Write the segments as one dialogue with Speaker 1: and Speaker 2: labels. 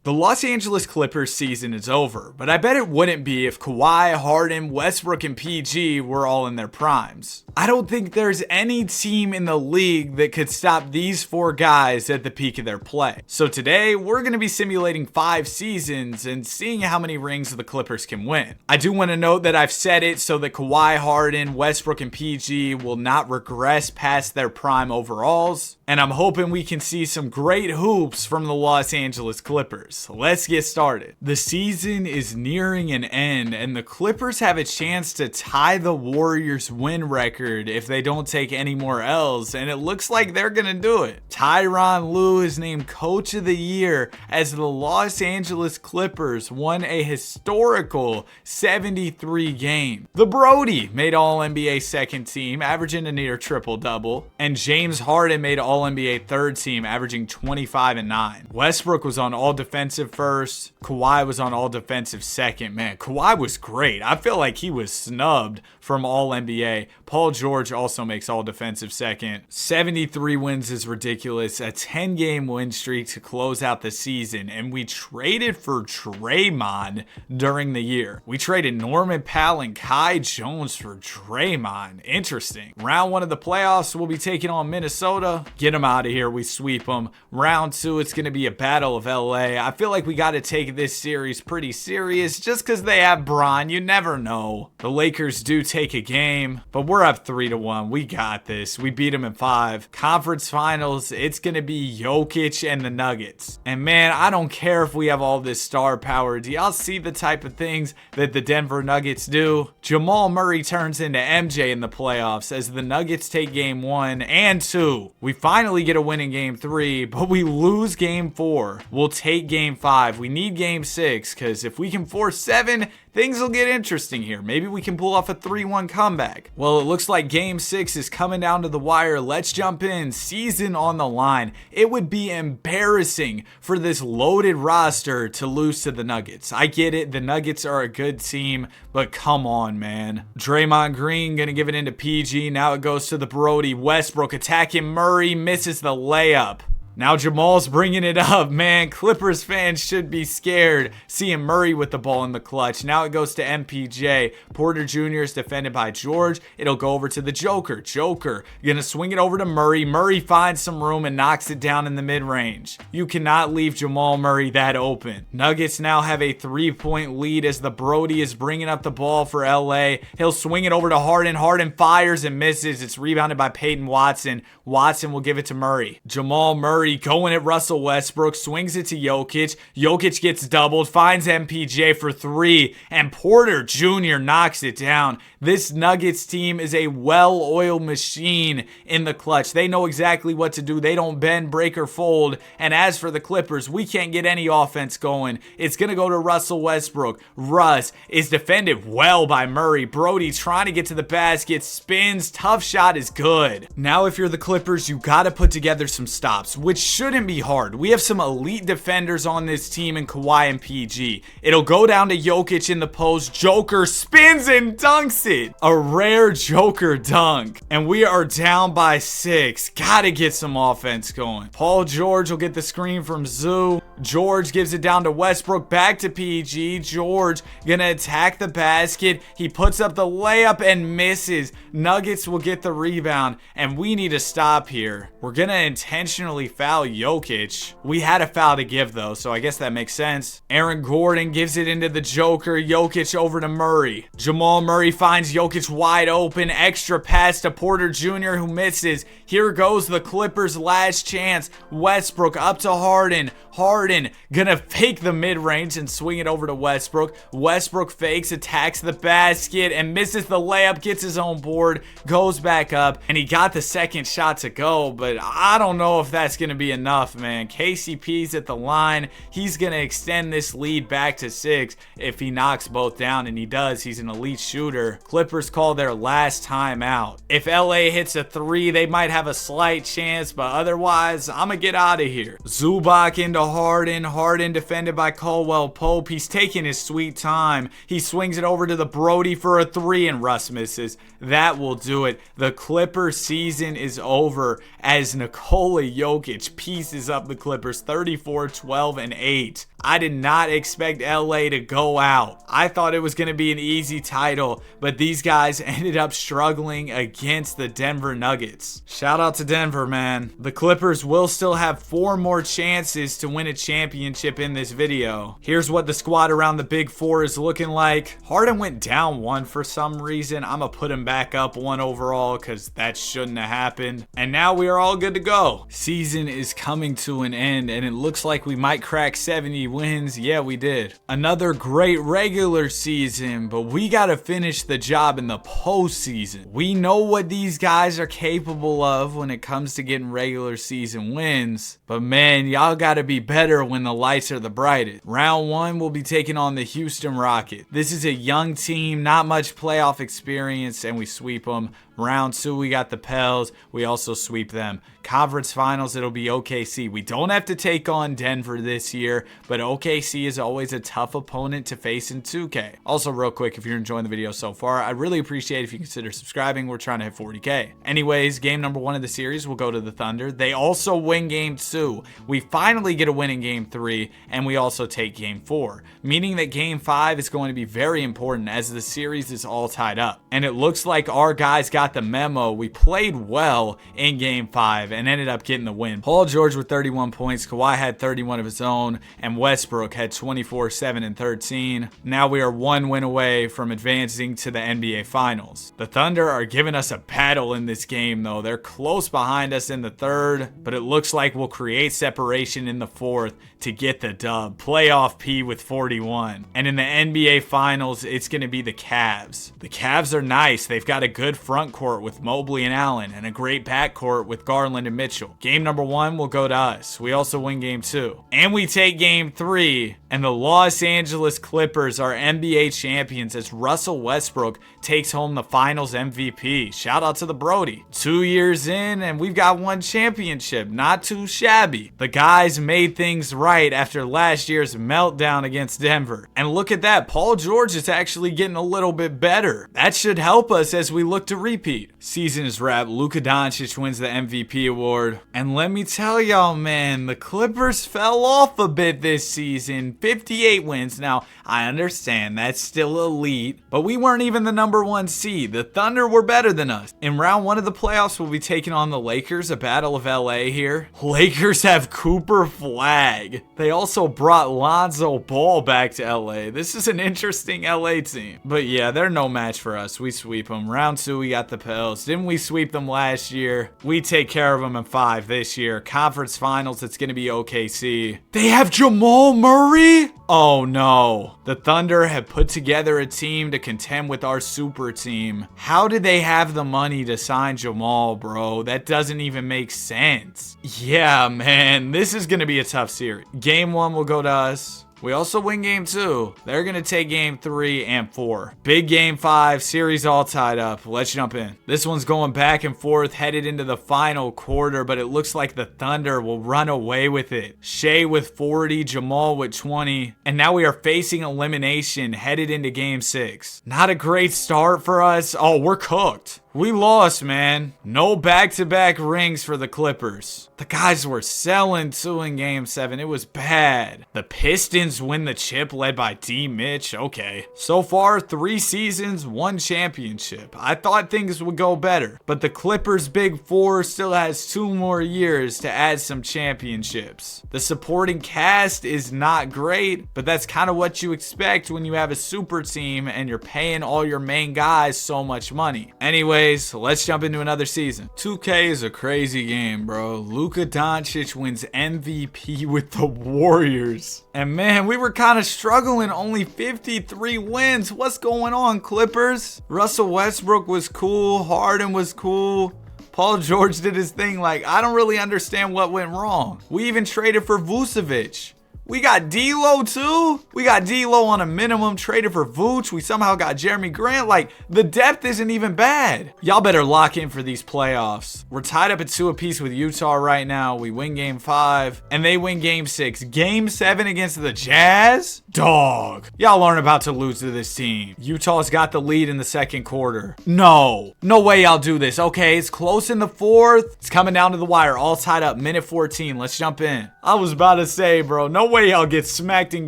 Speaker 1: The Los Angeles Clippers season is over, but I bet it wouldn't be if Kawhi, Harden, Westbrook, and PG were all in their primes. I don't think there's any team in the league that could stop these four guys at the peak of their play. So today, we're going to be simulating 5 seasons and seeing how many rings the Clippers can win. I do want to note that I've said it so that Kawhi, Harden, Westbrook, and PG will not regress past their prime overalls, and I'm hoping we can see some great hoops from the Los Angeles Clippers. Let's get started. The season is nearing an end, and the Clippers have a chance to tie the Warriors' win record if they don't take any more L's, and it looks like they're gonna do it. Tyronn Lue is named Coach of the Year as the Los Angeles Clippers won a historical 73 game. The Brody made All-NBA second team, averaging a near triple-double, and James Harden made All-NBA third team, averaging 25 and 9. Westbrook was on All-Defensive first. Kawhi was on All-Defensive second. Man, Kawhi was great. I feel like he was snubbed from All-NBA. Paul George also makes All-Defensive second. 73 wins is ridiculous. A 10-game win streak to close out the season. And we traded for Draymond during the year. We traded Norman Powell and Kai Jones for Draymond. Interesting. Round 1 of the playoffs, we'll be taking on Minnesota. Get them out of here. We sweep them. Round 2, it's going to be a battle of LA. I feel like we got to take this series pretty serious just because they have Bron. You never know. The Lakers do take a game, but we're up 3-1. We got this. We beat them in 5. Conference finals, it's going to be Jokic and the Nuggets. And man, I don't care if we have all this star power. Do y'all see the type of things that the Denver Nuggets do? Jamal Murray turns into MJ in the playoffs as the Nuggets take game 1 and 2. We finally get a win in game 3, but we lose game 4. We'll take game 5. We need game 6 because if we can force 7, things will get interesting here. Maybe we can pull off a 3-1 comeback. Well, it looks like game 6 is coming down to the wire. Let's jump in. Season on the line. It would be embarrassing for this loaded roster to lose to the Nuggets. I get it. The Nuggets are a good team, but come on, man. Draymond Green gonna give it into PG. Now it goes to the Brody. Westbrook attacking Murray. Misses the layup. Now Jamal's bringing it up, man. Clippers fans should be scared seeing Murray with the ball in the clutch. Now it goes to MPJ. Porter Jr. is defended by George. It'll go over to the Joker. Joker gonna swing it over to Murray. Murray finds some room and knocks it down in the mid-range. You cannot leave Jamal Murray that open. Nuggets now have a 3-point lead as the Brody is bringing up the ball for LA. He'll swing it over to Harden. Harden fires and misses. It's rebounded by Peyton Watson. Watson will give it to Murray. Jamal Murray going at Russell Westbrook, swings it to Jokic. Jokic gets doubled, finds MPJ for 3, and Porter Jr. knocks it down. This Nuggets team is a well-oiled machine in the clutch. They know exactly what to do. They don't bend, break, or fold. And as for the Clippers, we can't get any offense going. It's going to go to Russell Westbrook. Russ is defended well by Murray. Brody trying to get to the basket, spins, tough shot is good. Now if you're the Clippers, you got to put together some stops, which shouldn't be hard. We have some elite defenders on this team in Kawhi and PG. It'll go down to Jokic in the post. Joker spins and dunks it. A rare Joker dunk. And we are down by 6. Gotta get some offense going. Paul George will get the screen from Zoo. George gives it down to Westbrook. Back to PG. George gonna attack the basket. He puts up the layup and misses. Nuggets will get the rebound. And we need to stop here. We're gonna intentionally foul Jokic. We had a foul to give though, so I guess that makes sense. Aaron Gordon gives it into the Joker. Jokic over to Murray. Jamal Murray finds Jokic wide open. Extra pass to Porter Jr. who misses. Here goes the Clippers' last chance. Westbrook up to Harden. Harden gonna fake the mid-range and swing it over to Westbrook. Westbrook fakes, attacks the basket, and misses the layup, gets his own board, goes back up, and he got the second shot to go, but I don't know if that's gonna be enough, man. KCP's at the line. He's gonna extend this lead back to 6 if he knocks both down, and he does. He's an elite shooter. Clippers call their last time out. If LA hits a 3, they might have a slight chance, but otherwise, I'm gonna get out of here. Zubac into Harden. Harden defended by Caldwell Pope. He's taking his sweet time. He swings it over to the Brody for a 3, and Russ misses. That will do it. The Clipper season is over as Nikola Jokic pieces up the Clippers 34, 12, and 8. I did not expect LA to go out. I thought it was going to be an easy title, but these guys ended up struggling against the Denver Nuggets. Shout out to Denver, man. The Clippers will still have 4 more chances to win a championship in this video. Here's what the squad around the Big Four is looking like. Harden went down 1 for some reason. I'm going to put him back up 1 overall because that shouldn't have happened. And now we are all good to go. Season is coming to an end, and it looks like we might crack 70 wins. Yeah, we did. Another great regular season, but we got to finish the job in the postseason. We know what these guys are capable of when it comes to getting regular season wins, but man, y'all got to be better when the lights are the brightest. Round 1 will be taking on the Houston Rockets. This is a young team, not much playoff experience, and we sweep them. Round 2, we got the Pels. We also sweep them. Conference finals, it'll be OKC. We don't have to take on Denver this year, but OKC is always a tough opponent to face in 2K. Also, real quick, if you're enjoying the video so far, I'd really appreciate if you consider subscribing. We're trying to hit 40K. Anyways, game number 1 of the series will go to the Thunder. They also win game 2. We finally get a win in game 3, and we also take game 4, meaning that game 5 is going to be very important as the series is all tied up. And it looks like our guys got the memo. We played well in game 5 and ended up getting the win. Paul George with 31 points, Kawhi had 31 of his own, and Westbrook had 24, 7, and 13. Now we are 1 win away from advancing to the NBA Finals. The Thunder are giving us a battle in this game though. They're close behind us in the 3rd, but it looks like we'll create separation in the 4th to get the dub. Playoff P with 41. And in the NBA Finals, it's going to be the Cavs. The Cavs are nice. They've got a good front court with Mobley and Allen, and a great backcourt with Garland and Mitchell. Game number 1 will go to us. We also win game 2. And we take game 3, and the Los Angeles Clippers are NBA champions as Russell Westbrook takes home the Finals MVP. Shout out to the Brody. 2 years in, and we've got 1 championship. Not too shabby. The guys made things right after last year's meltdown against Denver. And look at that. Paul George is actually getting a little bit better. That should help us as we look to repeat. Season is wrapped. Luka Doncic wins the MVP award. And let me tell y'all, man, the Clippers fell off a bit this season. 58 wins. Now, I understand that's still elite, but we weren't even the number 1 seed. The Thunder were better than us. In round 1 of the playoffs, we'll be taking on the Lakers, a battle of LA here. Lakers have Cooper Flag. They also brought Lonzo Ball back to LA. This is an interesting LA team. But yeah, they're no match for us. We sweep them. Round 2, we got the Pels. Didn't we sweep them last year? We take care of them in 5 this year. Conference finals, it's going to be OKC. They have Jamal Murray? Oh no. The Thunder have put together a team to contend with our super team. How did they have the money to sign Jamal, bro? That doesn't even make sense. Yeah, man, this is going to be a tough series. Game 1 will go to us. We also win game 2. They're going to take game 3 and 4. Big game 5, series all tied up. Let's jump in. This one's going back and forth, headed into the final quarter, but it looks like the Thunder will run away with it. Shea with 40, Jamal with 20, and now we are facing elimination headed into game 6. Not a great start for us. Oh, we're cooked. We lost, man. No back-to-back rings for the Clippers. The guys were selling too in game 7. It was bad. The Pistons win the chip led by D. Mitch. Okay. So far, 3 seasons, 1 championship. I thought things would go better, but the Clippers' Big Four still has 2 more years to add some championships. The supporting cast is not great, but that's kind of what you expect when you have a super team and you're paying all your main guys so much money. Anyway, let's jump into another season. 2K is a crazy game, bro. Luka Doncic wins MVP with the Warriors. And man, we were kind of struggling. Only 53 wins. What's going on, Clippers? Russell Westbrook was cool. Harden was cool. Paul George did his thing. Like, I don't really understand what went wrong. We even traded for Vucevic. We got D'Lo too. We got D'Lo on a minimum, traded for Vooch. We somehow got Jeremy Grant. Like, the depth isn't even bad. Y'all better lock in for these playoffs. We're tied up at 2 apiece with Utah right now. We win game 5 and they win game 6. Game 7 against the Jazz? Dog. Y'all aren't about to lose to this team. Utah's got the lead in the 2nd quarter. No way y'all do this. Okay, it's close in the 4th. It's coming down to the wire. All tied up. Minute 14. Let's jump in. I was about to say, bro, no way way I'll get smacked in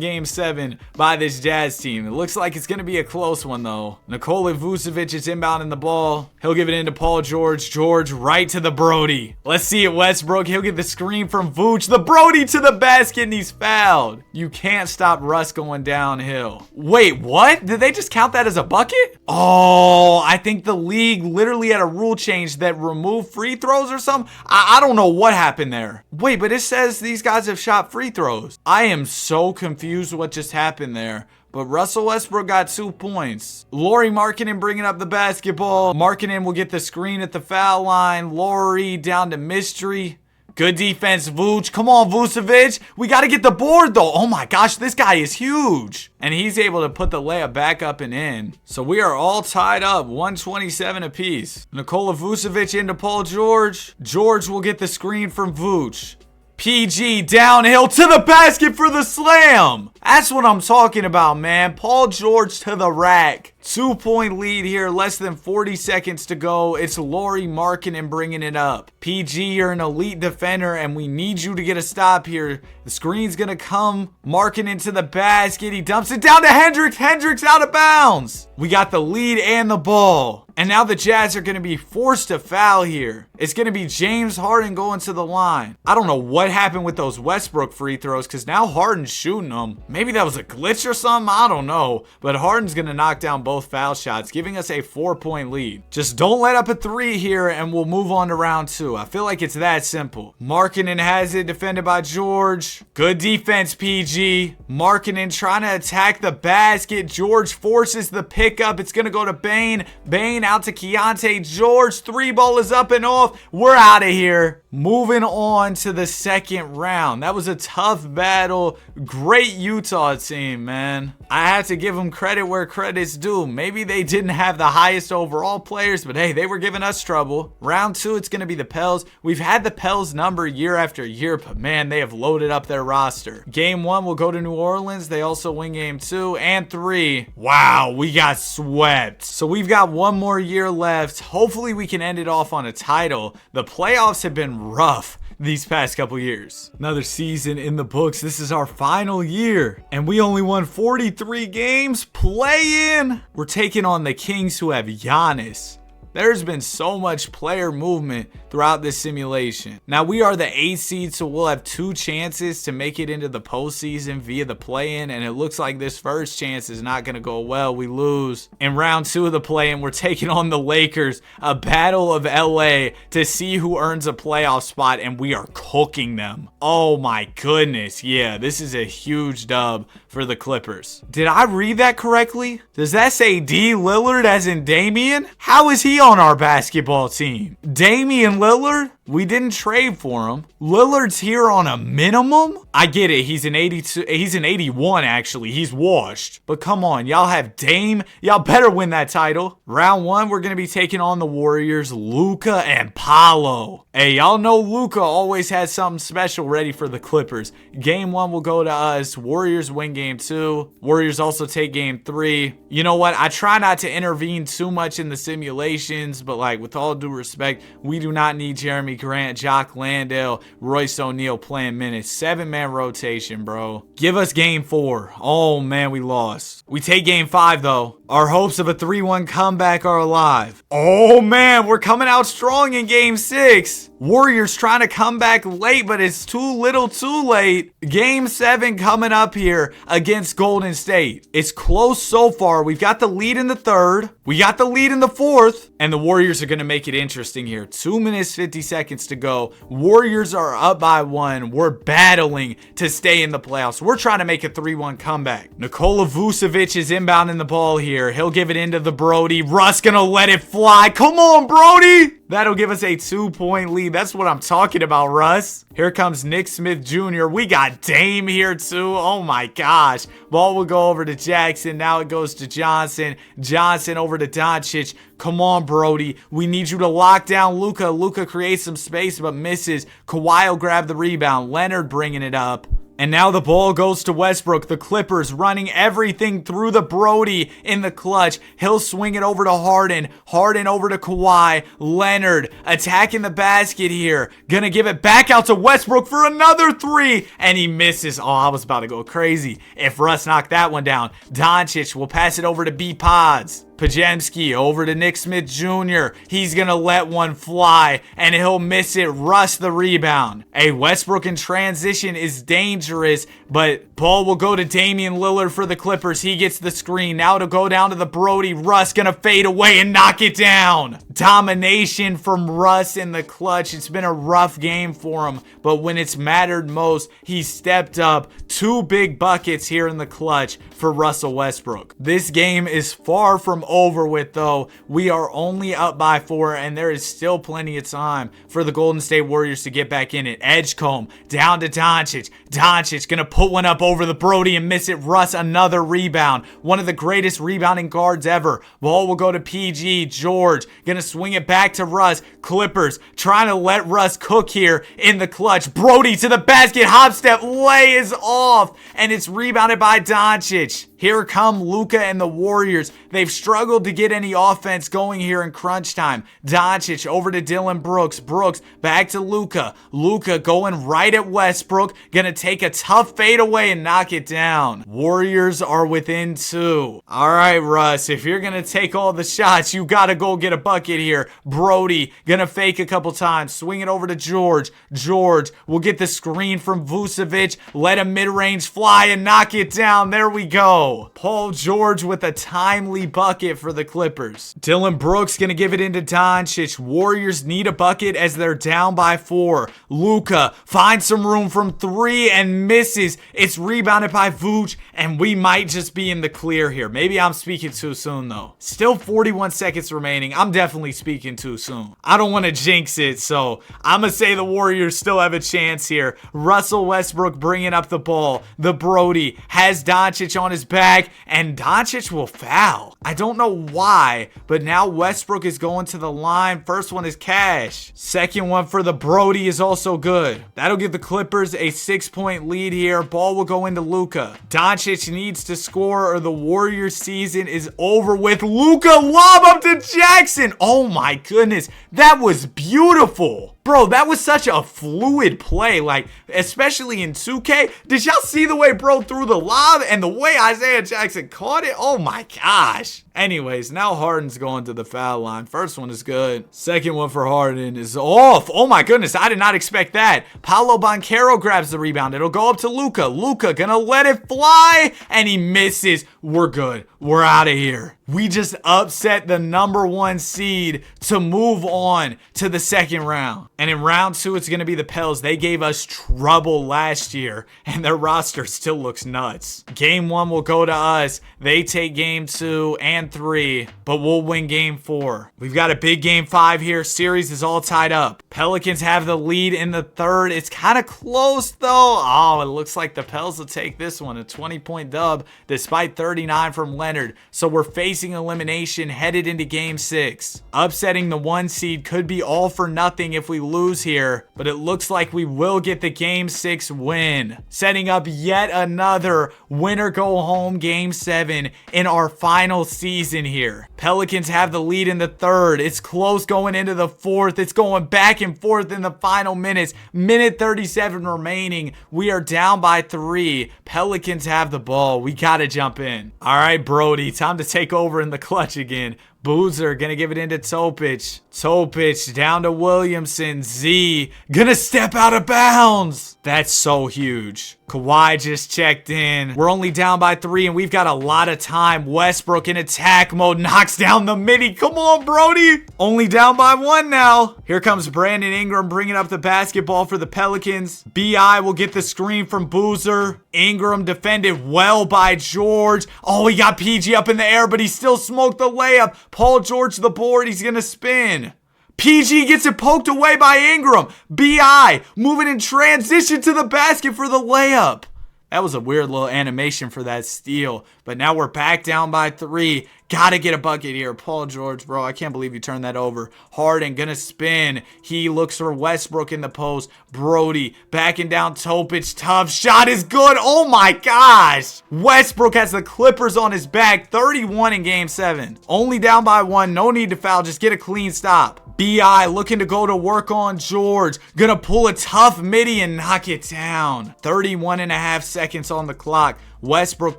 Speaker 1: game 7 by this Jazz team. It looks like it's going to be a close one, though. Nikola Vucevic is inbounding the ball. He'll give it into Paul George. George right to the Brody. Let's see it, Westbrook. He'll get the screen from Vooch. The Brody to the basket, and he's fouled. You can't stop Russ going downhill. Wait, what? Did they just count that as a bucket? Oh, I think the league literally had a rule change that removed free throws or something. I don't know what happened there. Wait, but it says these guys have shot free throws. I am so confused what just happened there. But Russell Westbrook got 2 points. Lauri Markkanen bringing up the basketball. Markkanen will get the screen at the foul line. Lauri down to Mystery. Good defense, Vooch. Come on, Vucevic. We got to get the board, though. Oh, my gosh. This guy is huge. And he's able to put the layup back up and in. So we are all tied up, 127 apiece. Nikola Vucevic into Paul George. George will get the screen from Vooch. PG downhill to the basket for the slam. That's what I'm talking about, man. Paul George to the rack. 2-point lead here, less than 40 seconds to go. It's Lauri Markkanen bringing it up. PG, you're an elite defender, and we need you to get a stop here. The screen's going to come. Markkanen to the basket. He dumps it down to Hendricks. Hendricks out of bounds. We got the lead and the ball. And now the Jazz are going to be forced to foul here. It's going to be James Harden going to the line. I don't know what happened with those Westbrook free throws because now Harden's shooting them. Maybe that was a glitch or something. I don't know. But Harden's going to knock down both foul shots, giving us a 4-point lead. Just don't let up a 3 here and we'll move on to round 2. I feel like it's that simple. Markkanen has it, defended by George. Good defense, PG. Markkanen trying to attack the basket. George forces the pickup. It's going to go to Bane. Bane out to Keontae George. 3-ball is up and off. We're out of here. Moving on to the second round. That was a tough battle. Great Utah team, man. I have to give them credit where credit's due. Maybe they didn't have the highest overall players, but hey, they were giving us trouble. Round 2, it's going to be the Pels. We've had the Pels number year after year, but man, they have loaded up their roster. Game 1 will go to New Orleans. They also win game 2 and 3. Wow, we got swept. So we've got one more year left. Hopefully we can end it off on a title. The playoffs have been rough these past couple years. Another season in the books. This is our final year, and we only won 43 games. Play in. We're taking on the Kings, who have Giannis. There's been so much player movement throughout this simulation. Now, we are the 8th seed, so we'll have 2 chances to make it into the postseason via the play-in, and it looks like this first chance is not going to go well. We lose. In round 2 of the play-in, we're taking on the Lakers, a battle of LA to see who earns a playoff spot, and we are cooking them. Oh my goodness. Yeah, this is a huge dub for the Clippers. Did I read that correctly? Does that say D. Lillard as in Damian? How is he on our basketball team? Damian Lillard? We didn't trade for him. Lillard's here on a minimum? I get it. He's an 82. He's an 81, actually. He's washed. But come on, y'all have Dame. Y'all better win that title. Round 1, we're going to be taking on the Warriors, Luka and Paolo. Hey, y'all know Luka always has something special ready for the Clippers. Game 1 will go to us. Warriors win game 2. Warriors also take game 3. You know what? I try not to intervene too much in the simulations, but like with all due respect, we do not need Jeremy Grant, Jock Landale, Royce O'Neal playing minutes. 7-man rotation, bro. Give us game 4. Oh, man, we lost. We take game 5, though. Our hopes of a 3-1 comeback are alive. Oh, man, we're coming out strong in game 6. Warriors trying to come back late, but it's too little too late. Game 7 coming up here against Golden State. It's close so far. We've got the lead in the 3rd. We got the lead in the 4th. And the Warriors are going to make it interesting here. 2 minutes, 50 seconds to go. Warriors are up by 1. We're battling to stay in the playoffs. We're trying to make a 3-1 comeback. Nikola Vucevic is inbounding the ball here. He'll give it into the Brody. Russ going to let it fly. Come on, Brody. That'll give us a 2-point lead. That's what I'm talking about, Russ. Here comes Nick Smith Jr. We got Dame here too. Oh my gosh. Ball will go over to Jackson. Now it goes to Johnson. Johnson over to Doncic. Come on, Brody. We need you to lock down Luka. Luka creates some space but misses. Kawhi will grab the rebound. Leonard bringing it up. And now the ball goes to Westbrook. The Clippers running everything through the Brody in the clutch. He'll swing it over to Harden. Harden over to Kawhi. Leonard attacking the basket here. Gonna give it back out to Westbrook for another three. And he misses. Oh, I was about to go crazy if Russ knocked that one down. Doncic will pass it over to B-Pods. Pajemski over to Nick Smith Jr. He's going to let one fly, and he'll miss it. Russ the rebound. A Westbrook in transition is dangerous, but ball will go to Damian Lillard for the Clippers. He gets the screen. Now to go down to the Brody. Russ going to fade away and knock it down. Domination from Russ in the clutch. It's been a rough game for him, but when it's mattered most, he stepped up. 2 big buckets here in the clutch for Russell Westbrook. This game is far from over with, though. We are only up by 4, and there is still plenty of time for the Golden State Warriors to get back in it. Edgecombe down to Doncic. Doncic gonna put one up over the Brody and miss it. Russ another rebound. One of the greatest rebounding guards ever. Ball will go to PG. George gonna swing it back to Russ. Clippers trying to let Russ cook here in the clutch. Brody to the basket. Hop step lay is off, and it's rebounded by Doncic. Here come Luka and the Warriors. They've struggled to get any offense going here in crunch time. Doncic over to Dillon Brooks. Brooks back to Luka. Luka going right at Westbrook. Gonna take a tough fade away and knock it down. Warriors are within 2. All right, Russ, if you're gonna take all the shots, you gotta go get a bucket here. Brody gonna fake a couple times. Swing it over to George. George will get the screen from Vucevic. Let a mid-range fly and knock it down. There we go. Paul George with a timely bucket for the Clippers. Dillon Brooks gonna give it into Doncic. Warriors need a bucket as they're down by 4. Luka finds some room from 3 and misses. It's rebounded by Vooch, and we might just be in the clear here. Maybe I'm speaking too soon, though. Still 41 seconds remaining. I'm definitely speaking too soon. I don't want to jinx it, so I'm gonna say the Warriors still have a chance here. Russell Westbrook bringing up the ball. The Brody has Doncic on his back, and Doncic will foul. I don't know why, but now Westbrook is going to the line. First one is cash. Second one for the Brody is also good. That'll give the Clippers a 6-point lead here. Ball will go into Luka. Doncic needs to score or the Warriors season is over with. Luka lob up to Jackson. Oh my goodness, that was beautiful. Bro, that was such a fluid play, like, especially in 2K. Did y'all see the way bro threw the lob and the way Isaiah Jackson caught it? Oh my gosh. Anyways, now Harden's going to the foul line. First one is good. Second one for Harden is off. Oh my goodness, I did not expect that. Paolo Banchero grabs the rebound. It'll go up to Luka. Luka gonna let it fly, and he misses. We're good. We're out of here. We just upset the number 1 seed to move on to the second round. And in round 2, it's going to be the Pels. They gave us trouble last year, and their roster still looks nuts. Game 1 will go to us. They take game 2 and 3, but we'll win game 4. We've got a big game 5 here. Series is all tied up. Pelicans have the lead in the third. It's kind of close, though. Oh, it looks like the Pels will take this one. A 20-point dub despite 39 from Leonard. So we're facing elimination headed into game 6. Upsetting the 1 seed could be all for nothing if we lose here, but it looks like we will get the game 6 win. Setting up yet another winner go home game 7 in our final season here. Pelicans have the lead in the third. It's close going into the fourth. It's going back and forth in the final minutes. Minute 37 remaining. We are down by 3. Pelicans have the ball. We gotta jump in. All right, Brody, time to take over in the clutch again. Boozer gonna give it into Topic. Topic down to Williamson. Z gonna step out of bounds. That's so huge. Kawhi just checked in. We're only down by 3 and we've got a lot of time. Westbrook in attack mode knocks down the midi. Come on, Brody. Only down by 1 now. Here comes Brandon Ingram bringing up the basketball for the Pelicans. BI will get the screen from Boozer. Ingram defended well by George. Oh, he got PG up in the air, but he still smoked the layup. Paul George to the board. He's going to spin. PG gets it poked away by Ingram. BI moving in transition to the basket for the layup. That was a weird little animation for that steal. But now we're back down by 3. Gotta get a bucket here. Paul George, bro. I can't believe you turned that over. Harden gonna spin. He looks for Westbrook in the post. Brody backing down Topic. Tough shot is good. Oh my gosh. Westbrook has the Clippers on his back. 31 in game 7. Only down by 1. No need to foul. Just get a clean stop. B.I. looking to go to work on George. Gonna pull a tough midi and knock it down. 31.5 seconds on the clock. Westbrook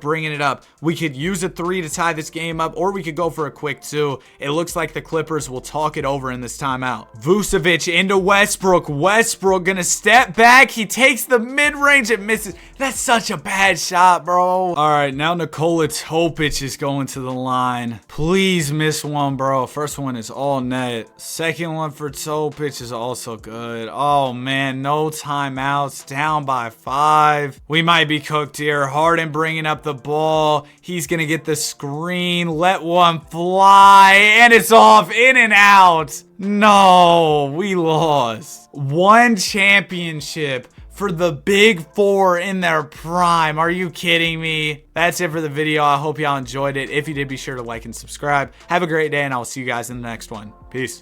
Speaker 1: bringing it up. We could use a 3 to tie this game up, or we could go for a quick 2. It looks like the Clippers will talk it over in this timeout. Vucevic into Westbrook. Westbrook gonna step back. He takes the mid-range. It misses. That's such a bad shot, bro. All right, now Nikola Topic is going to the line. Please miss one, bro. First one is all net. Second one for Topic is also good. Oh, man, no timeouts. Down by 5. We might be cooked here. Harden bringing up the ball. He's gonna get the screen, let one fly, and it's off, in and out. No, we lost. 1 championship for the big 4 in their prime. Are you kidding me? That's it for the video. I hope y'all enjoyed it. If you did, be sure to like and subscribe. Have a great day, and I'll see you guys in the next one. Peace.